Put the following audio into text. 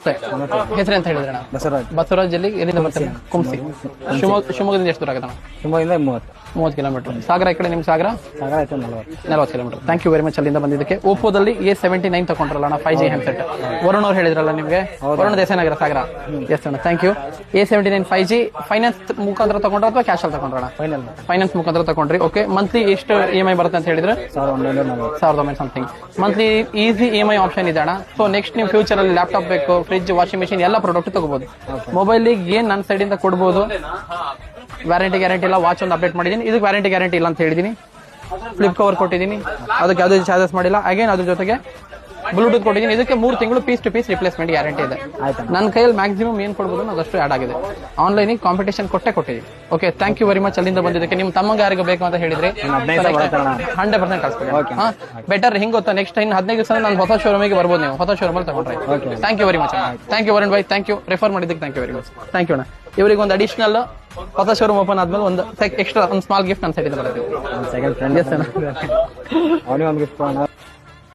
ನಮಸ್ತೆ. ಹೆಸರು ಅಂತ ಹೇಳಿದ್ರಣ? ಬಸವರಾಜ್. ಎಲ್ಲಿಂದ ಬರ್ತಾರೆ? ಕುಂಸಿ. ಶಿವಮೊಗ್ಗದಿಂದ ಎಷ್ಟು ದೂರ ಆಗುತ್ತೆ? ಶಿವಮೊಗ್ಗದಿಂದ 30 ಕಿಲೋಮೀಟರ್. ಸಾಗರ ಈ ಕಡೆ ನಿಮ್ Sagar 40 kilometre. Thank you very much ಅಲ್ಲಿಂದ ಬಂದಿದ್ದಕ್ಕೆ. ಓಪೋದಲ್ಲಿ A79 ತಗೊಂಡ್ರಲ್ಲ 5G ಹ್ಯಾಂಡ್ಸೆಟ್, ವರುಣ್ ಅವ್ರು ಹೇಳಿದ್ರಲ್ಲ ನಿಮ್ಗೆ, ವರುಣ್ ದೇಸಾಯಿನಗರ ಸಾಗರ. ಎಸ್ ಅಣ್ಣ, thank you. A79 5G finance ಮುಖಾಂತರ ತಗೊಂಡ್ರ ಅಥವಾ ಕ್ಯಾಶ್ ಅಲ್ಲಿ ತಗೊಂಡ್ರಣ? ಫೈನಾನ್ಸ್ ಮುಖಾಂತರ ತಗೊಂಡ್ರಿ. ಓಕೆ, ಮಂತ್ಲಿ ಎಷ್ಟು EMI ಬರುತ್ತೆ ಅಂತ ಹೇಳಿದ್ರೆ? 1900 something. Monthly easy EMI option ಇದೆ ಅಣ್ಣ. ಸೊ ನೆಕ್ಸ್ಟ್ ನೀವು ಫ್ಯೂಚರ್ ಅಲ್ಲಿ ಲ್ಯಾಪ್ಟಾಪ್ ಬೇಕು, ಫ್ರಿಜ್, ವಾಷಿಂಗ್ ಮಿಷಿನ್ ಎಲ್ಲ ಪ್ರಾಡಕ್ಟ್ ತಗೋಬಹುದು. ಮೊಬೈಲ್ ಏನ್ ನನ್ನ ಸೈಡ್ ಇಂದ ಕೊಡ್ಬೋದು, ವ್ಯಾರಂಟಿ ಗ್ಯಾರಂಟಿ ಇಲ್ಲ. ವಾಚ್ ಒಂದು ಅಪ್ಡೇಟ್ ಮಾಡಿದೀನಿ, ಇದಕ್ಕೆ ವ್ಯಾರಂಟಿ ಗ್ಯಾರಂಟಿ ಇಲ್ಲ ಅಂತ ಹೇಳಿದೀನಿ. ಫ್ಲಿಪ್ ಕವರ್ ಕೊಟ್ಟಿದ್ದೀನಿ, ಅದಕ್ಕೆ ಯಾವುದೇ ಚಾರ್ಜಸ್ ಮಾಡಿಲ್ಲ. ಅಗೇನ್ ಅದ್ರ ಜೊತೆಗೆ ಬ್ಲೂಟೂತ್ ಕೊಟ್ಟಿದ್ದೀನಿ, ಇದಕ್ಕೆ 3 ತಿಂಗಳು piece to piece replacement guarantee ಇದೆ. ನನ್ನ ಕೈಯಲ್ಲಿ ಮ್ಯಾಕ್ಸಿಮಮ್ ಏನ್ ಕೊಡ್ಬೋದು ಅದಷ್ಟು ಆಡ್ ಆಗಿದೆ. ಆನ್ಲೈನ್ ಕಾಂಪಿಟೇಷನ್ ಕೊಟ್ಟಿದ್ದೀನಿ. Okay, thank you very much ಅಲ್ಲಿಂದ ಬಂದಿದ್ದಕ್ಕೆ. ನಿಮ್ ತಮ್ಮಂಗೆ ಯಾರಿಗೂ ಬೇಕು ಅಂತ ಹೇಳಿದ್ರೆ 100% ಕಳಿಸ್ಕೊಡಿ. ಬೆಟರ್ ಹಿಂಗ್ ಗೊತ್ತಾ, ನೆಕ್ಸ್ಟ್ ಇನ್ನು 15 ದಿವಸ ನಾನು ಹೊಸ ಶೋರೂಮಿಗೆ ಬರ್ಬೋದು, ನೀವು ಹೊಸ ಶೋರೂಮ್ ಅಲ್ಲಿ ತಗೊಂಡ್ರೆ. Thank you very much. Thank you Varun ಭಾಯ್, ಥ್ಯಾಂಕ್ ಯು ರೆಫರ್ ಮಾಡಿದ್ದಕ್ಕೆ. Thank you very much. Thank you ಅಣ್ಣ. ಇವರಿಗೆ ಒಂದು ಅಡಿಷನಲ್ ಹೊಸ ಶೋರೂಮ್ ಓಪನ್ ಆದ್ಮೇಲೆ ಒಂದು ಎಕ್ಸ್ಟ್ರಾ ಒಂದು ಸ್ಮಾಲ್ ಗಿಫ್ಟ್ ನನ್ನ ಸೈಡ್ ಇಂದ ಬರುತ್ತೆ.